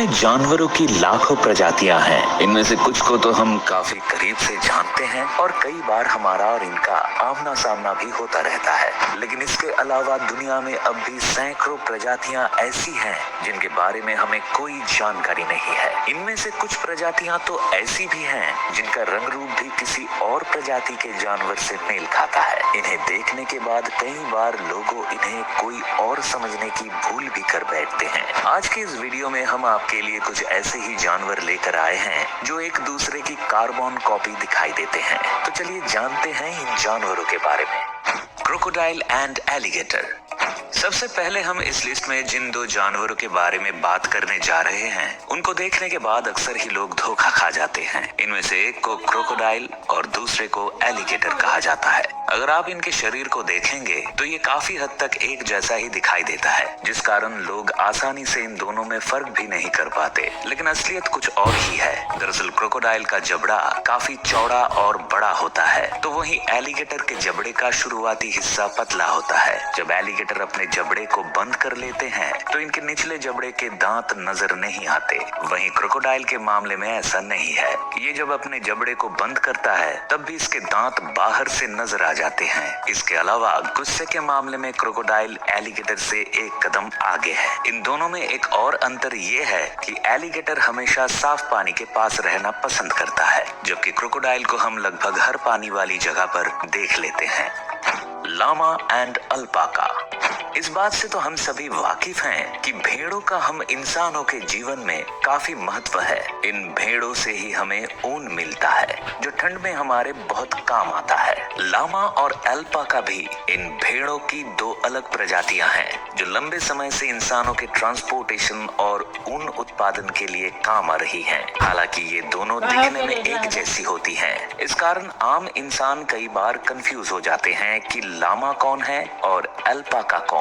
जानवरों की लाखों प्रजातियां हैं। इनमें से कुछ को तो हम काफी करीब से जानते हैं और कई बार हमारा और इनका आमना सामना भी होता रहता है। लेकिन इसके अलावा दुनिया में अब भी सैकड़ों प्रजातियां ऐसी हैं जिनके बारे में हमें कोई जानकारी नहीं है। इनमें से कुछ प्रजातियां तो ऐसी भी हैं जिनका रंग रूप भी किसी और प्रजाति के जानवर से मेल खाता है। इन्हें देखने के बाद कई बार लोगों इन्हें कोई और समझने की भूल भी कर बैठते हैं। आज के इस वीडियो में हम आपके लिए कुछ ऐसे ही जानवर लेकर आए हैं जो एक दूसरे की कार्बन कॉपी दिखाई देते हैं। तो चलिए जानते हैं इन जानवरों के बारे में। Crocodile and alligator. सबसे पहले हम इस लिस्ट में जिन दो जानवरों के बारे में बात करने जा रहे हैं उनको देखने के बाद अक्सर ही लोग धोखा खा जाते हैं। इनमें से एक को क्रोकोडाइल और दूसरे को एलिगेटर कहा जाता है। अगर आप इनके शरीर को देखेंगे तो ये काफी हद तक एक जैसा ही दिखाई देता है, जिस कारण लोग आसानी से इन दोनों में फर्क भी नहीं कर पाते। लेकिन असलियत कुछ और ही है। दरअसल क्रोकोडाइल का जबड़ा काफी चौड़ा और बड़ा होता है, तो वहीं एलिगेटर के जबड़े का शुरुआती हिस्सा पतला होता है। जब एलिगेटर अपने जबड़े को बंद कर लेते हैं तो इनके निचले जबड़े के दांत नजर नहीं आते। वहीं क्रोकोडाइल के मामले में ऐसा नहीं है। ये जब अपने जबड़े को बंद करता है तब भी इसके दांत बाहर से नजर आ जाते हैं। इसके अलावा गुस्से के मामले में क्रोकोडाइल एलिगेटर से एक कदम आगे है। इन दोनों में एक और अंतर ये है कि एलिगेटर हमेशा साफ पानी के पास रहना पसंद करता है, जबकि क्रोकोडाइल को हम लगभग हर पानी वाली जगह पर देख लेते हैं। Llama and alpaca. इस बात से तो हम सभी वाकिफ हैं कि भेड़ों का हम इंसानों के जीवन में काफी महत्व है। इन भेड़ों से ही हमें ऊन मिलता है जो ठंड में हमारे बहुत काम आता है। लामा और अल्पाका भी इन भेड़ों की दो अलग प्रजातियां हैं जो लंबे समय से इंसानों के ट्रांसपोर्टेशन और ऊन उत्पादन के लिए काम आ रही हैं। हालांकि ये दोनों दिखने में एक जैसी होती हैं। इस कारण आम इंसान कई बार कंफ्यूज हो जाते हैं कि लामा कौन है और अल्पाका कौन।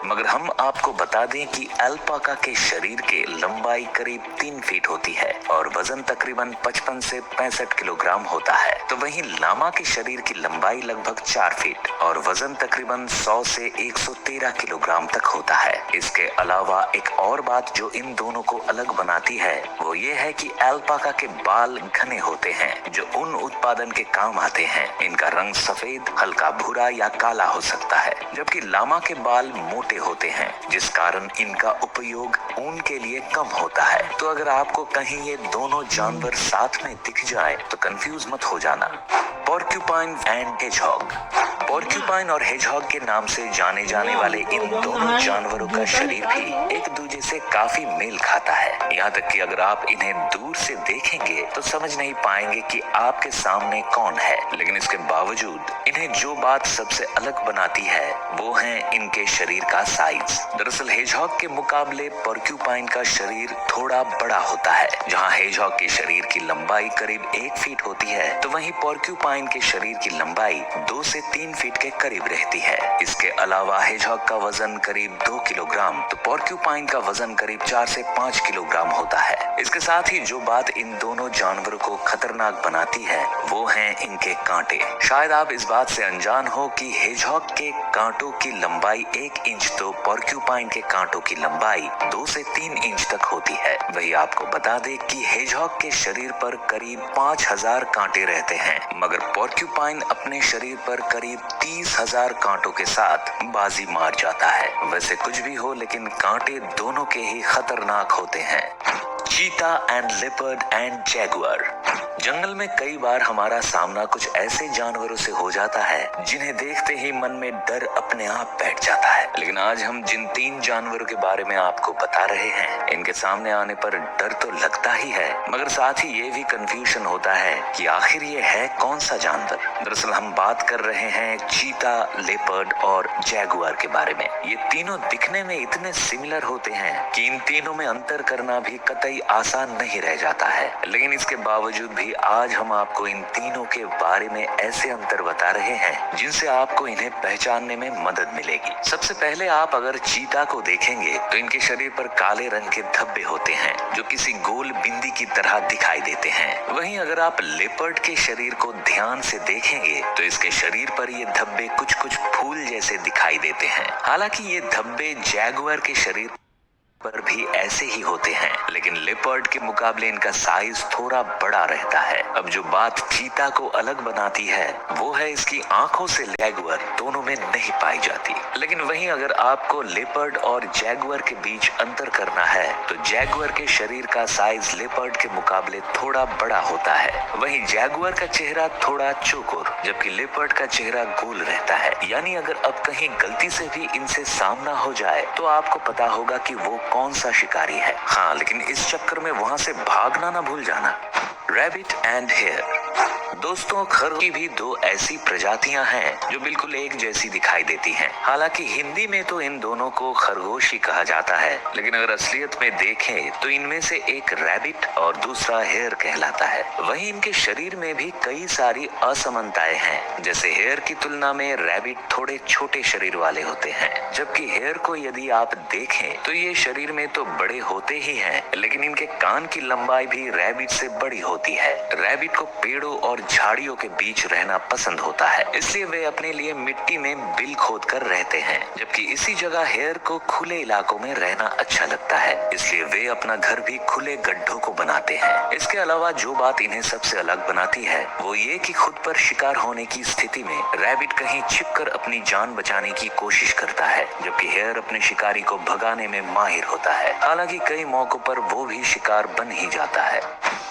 मगर हम आपको बता दें कि अल्पाका के शरीर के लंबाई करीब 3 फीट होती है और वजन तकरीबन 55 से 65 किलोग्राम होता है। तो वहीं लामा के शरीर की लंबाई लगभग 4 फीट और वजन तकरीबन 100 से 113 किलोग्राम तक होता है। इसके अलावा एक और बात जो इन दोनों को अलग बनाती है वो ये है कि अल्पाका के बाल घने होते हैं जो ऊन उत्पादन के काम आते हैं। इनका रंग सफेद, हल्का भूरा या काला हो सकता है, जबकि लामा के बाल मोटे होते हैं जिस कारण इनका उपयोग ऊन के लिए कम होता है। तो अगर आपको कहीं ये दोनों जानवर साथ में दिख जाए तो कंफ्यूज मत हो जाना। Porcupine and hedgehog. पोर्क्यूपाइन और हेजहॉग के नाम से जाने जाने वाले इन दोनों जानवरों का शरीर भी एक दूसरे से काफी मेल खाता है। यहाँ तक कि अगर आप इन्हें दूर से देखेंगे तो समझ नहीं पाएंगे कि आपके सामने कौन है। लेकिन इसके बावजूद इन्हें जो बात सबसे अलग बनाती है वो है इनके शरीर का साइज। दरअसल हेजहॉग के मुकाबले पोर्क्यूपाइन का शरीर थोड़ा बड़ा होता है। जहाँ हेजहॉग के शरीर की लंबाई करीब 1 फीट होती है तो वहीं पोर्क्यूपाइन के शरीर की लंबाई 2 से 3 फीट के करीब रहती है। इसके अलावा हेजहॉग का वजन करीब 2 किलोग्राम तो पोर्क्यूपाइन का वजन करीब 4 से 5 किलोग्राम होता है। इसके साथ ही जो बात इन दोनों जानवरों को खतरनाक बनाती है वो है इनके कांटे। शायद आप इस बात से अनजान हो कि हेजहॉग के कांटों की लंबाई 1 इंच तो पोर्क्यूपाइन के कांटों की लंबाई 2 से 3 इंच तक होती है। वही आपको बता दे कि हेजहॉग के शरीर पर करीब 5000 कांटे रहते हैं, मगर पोर्क्यूपाइन अपने शरीर पर करीब 30,000 कांटों के साथ बाजी मार जाता है। वैसे कुछ भी हो लेकिन कांटे दोनों के ही खतरनाक होते हैं। Cheetah and leopard and jaguar. जंगल में कई बार हमारा सामना कुछ ऐसे जानवरों से हो जाता है जिन्हें देखते ही मन में डर अपने आप बैठ जाता है। लेकिन आज हम जिन 3 जानवरों के बारे में आपको बता रहे हैं इनके सामने आने पर डर तो लगता ही है, मगर साथ ही ये भी कंफ्यूजन होता है कि आखिर ये है कौन सा जानवर। दरअसल हम बात कर रहे हैं चीता, लेपर्ड और जैगुआर के बारे में। ये तीनों दिखने में इतने सिमिलर होते हैं कि इन तीनों में अंतर करना भी कतई आसान नहीं रह जाता है। लेकिन इसके बावजूद भी आज हम आपको इन तीनों के बारे में ऐसे अंतर बता रहे हैं जिनसे आपको इन्हें पहचानने में मदद मिलेगी। सबसे पहले आप अगर चीता को देखेंगे तो इनके शरीर पर काले रंग के धब्बे होते हैं जो किसी गोल बिंदी की तरह दिखाई देते हैं। वहीं अगर आप लेपर्ड के शरीर को ध्यान से देखेंगे तो इसके शरीर पर ये धब्बे कुछ कुछ फूल जैसे दिखाई देते हैं। हालांकि ये धब्बे जैगुआर के शरीर पर भी ऐसे ही होते हैं, लेकिन लेपर्ड के मुकाबले इनका साइज थोड़ा बड़ा रहता है। अब जो बात चीता को अलग बनाती है वो है इसकी आंखों से जैगुआर दोनों में नहीं पाई जाती। लेकिन वहीं अगर आपको लेपर्ड और जैगुआर के बीच अंतर करना है तो जैगुआर के शरीर का साइज लेपर्ड के मुकाबले थोड़ा बड़ा होता है। वहीं जैगुआर का चेहरा थोड़ा चौकोर जबकि लेपर्ड का चेहरा गोल रहता है। यानी अगर अब कहीं गलती से भी इनसे सामना हो जाए तो आपको पता होगा कि वो कौन सा शिकारी है। हाँ, लेकिन इस चक्कर में वहां से भागना ना भूल जाना। Rabbit and hare. दोस्तों, खरगोश की भी दो ऐसी प्रजातियां हैं जो बिल्कुल एक जैसी दिखाई देती हैं। हालांकि हिंदी में तो इन दोनों को खरगोश ही कहा जाता है, लेकिन अगर असलियत में देखें तो इनमें से एक रैबिट और दूसरा हेयर कहलाता है। वहीं इनके शरीर में भी कई सारी असमानताएं हैं। जैसे हेयर की तुलना में रैबिट थोड़े छोटे शरीर वाले होते हैं, जबकि हेयर को यदि आप देखें तो ये शरीर में तो बड़े होते ही हैं, लेकिन इनके कान की लंबाई भी रैबिट से बड़ी होती है। रैबिट को पेड़ों और झाड़ियों के बीच रहना पसंद होता है, इसलिए वे अपने लिए मिट्टी में बिल खोद कर रहते हैं। जबकि इसी जगह हेयर को खुले इलाकों में रहना अच्छा लगता है, इसलिए वे अपना घर भी खुले गड्ढों को बनाते हैं। इसके अलावा जो बात इन्हें सबसे अलग बनाती है वो ये कि खुद पर शिकार होने की स्थिति में रैबिट कहीं छिपकर अपनी जान बचाने की कोशिश करता है, जबकि हेयर अपने शिकारी को भगाने में माहिर होता है। हालांकि कई मौकों पर वो भी शिकार बन ही जाता है।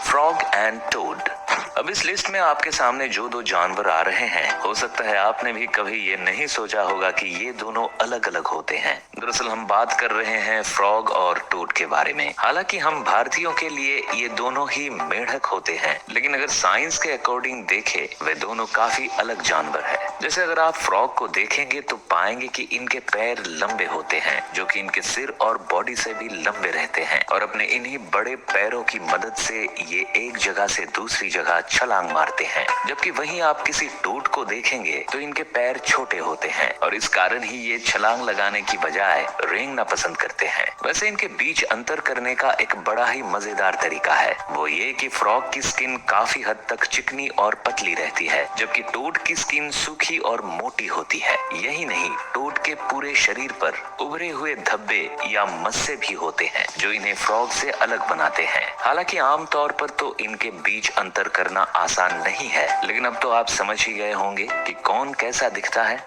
Frog and toad. अब इस लिस्ट में आपके सामने जो दो जानवर आ रहे हैं, हो सकता है आपने भी कभी ये नहीं सोचा होगा कि ये दोनों अलग अलग होते हैं। दरअसल हम बात कर रहे हैं फ्रॉग और टोड के बारे में। हालांकि हम भारतीयों के लिए ये दोनों ही मेंढक होते हैं, लेकिन अगर साइंस के अकॉर्डिंग देखें वे दोनों काफी अलग जानवर है। जैसे अगर आप फ्रॉग को देखेंगे तो पाएंगे कि इनके पैर लंबे होते हैं, जो कि इनके सिर और बॉडी से भी लंबे रहते हैं, और अपने इन्हीं बड़े पैरों की मदद से ये एक जगह से दूसरी जगह छलांग मारते हैं। जबकि वहीं आप किसी टोड को देखेंगे तो इनके पैर छोटे होते हैं और इस कारण ही ये छलांग लगाने की बजाय रेंगना पसंद करते हैं। वैसे इनके बीच अंतर करने का एक बड़ा ही मजेदार तरीका है, वो ये कि फ्रॉग की स्किन काफी हद तक चिकनी और पतली रहती है, जबकि टोड की स्किन सूखी और मोटी होती है। यही नहीं, टोड के पूरे शरीर पर उभरे हुए धब्बे या मस्से भी होते हैं जो इन्हें फ्रॉग से अलग बनाते हैं। हालांकि आमतौर पर तो इनके बीच अंतर करना आसान नहीं है, लेकिन अब तो आप समझ ही गए होंगे कि कौन कैसा दिखता है।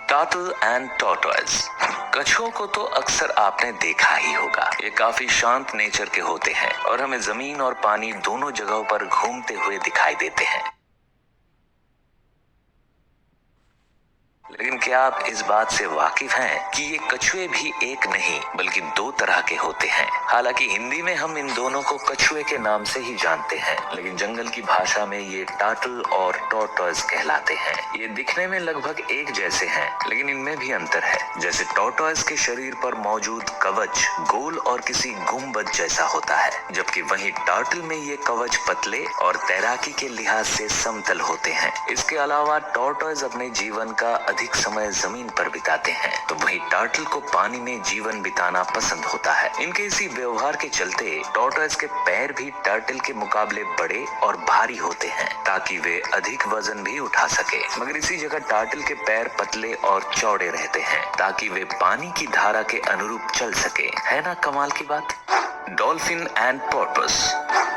Turtle and tortoise. कछुओं को तो अक्सर आपने देखा ही होगा। ये काफी शांत नेचर के होते हैं और हमें जमीन और पानी दोनों जगहों पर घूमते हुए दिखाई देते हैं। लेकिन क्या आप इस बात से वाकिफ हैं कि ये कछुए भी एक नहीं बल्कि दो तरह के होते हैं। हालांकि हिंदी में हम इन दोनों को कछुए के नाम से ही जानते हैं, लेकिन जंगल की भाषा में ये टार्टल और टॉर्टोइज कहलाते हैं। ये दिखने में लगभग एक जैसे हैं, लेकिन इनमें भी अंतर है। जैसे टॉर्टोइज के शरीर पर मौजूद कवच गोल और किसी गुंबद जैसा होता है, जबकि वहीं टार्टल में ये कवच पतले और तैराकी के लिहाज से समतल होते हैं। इसके अलावा टॉर्टोइज अपने जीवन का अधिक समय जमीन पर बिताते हैं, तो वहीं टर्टल को पानी में जीवन बिताना पसंद होता है। इनके इसी व्यवहार के चलते टॉर्टोइज के पैर भी टर्टल के मुकाबले बड़े और भारी होते हैं, ताकि वे अधिक वजन भी उठा सके। मगर इसी जगह टर्टल के पैर पतले और चौड़े रहते हैं, ताकि वे पानी की धारा के अनुरूप चल सके। है ना कमाल की बात। Dolphin and porpoise.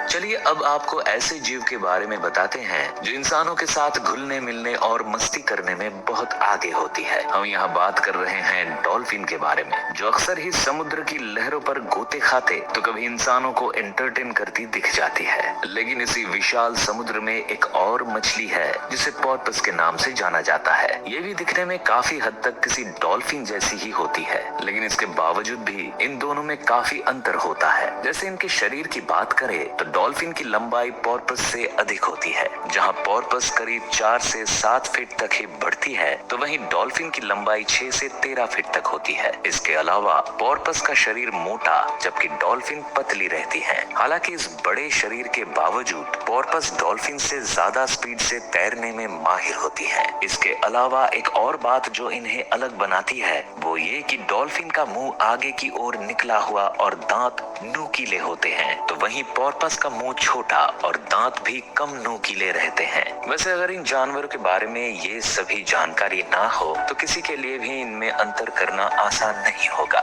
चलिए अब आपको ऐसे जीव के बारे में बताते हैं जो इंसानों के साथ घुलने मिलने और मस्ती करने में बहुत आगे होती है। हम यहाँ बात कर रहे हैं डॉल्फिन के बारे में, जो अक्सर ही समुद्र की लहरों पर गोते खाते तो कभी इंसानों को एंटरटेन करती दिख जाती है। लेकिन इसी विशाल समुद्र में एक और मछली है जिसे पोर्पोise के नाम से जाना जाता है। ये भी दिखने में काफी हद तक किसी डॉल्फिन जैसी ही होती है, लेकिन इसके बावजूद भी इन दोनों में काफी अंतर होता है। जैसे इनके शरीर की बात करें तो डॉल्फिन की लंबाई पोर्पोise से अधिक होती है। जहां पोर्पोise करीब 4 से 7 फीट तक ही बढ़ती है, तो वहीं डॉल्फिन की लंबाई 6 से 13 फीट तक होती है। इसके अलावा पोर्पोise का शरीर मोटा जबकि डॉल्फिन पतली रहती है। हालांकि इस बड़े शरीर के बावजूद पोर्पोise डॉल्फिन से ज्यादा स्पीड से तैरने में माहिर होती है। इसके अलावा एक और बात जो इन्हें अलग बनाती है वो ये कि डॉल्फिन का मुंह आगे की ओर निकला हुआ और दांत नुकीले होते हैं, तो वहीं पोर्पोise का मुंह छोटा और दांत भी कम नुकीले रहते हैं। वैसे अगर इन जानवरों के बारे में ये सभी जानकारी ना हो तो किसी के लिए भी इनमें अंतर करना आसान नहीं होगा।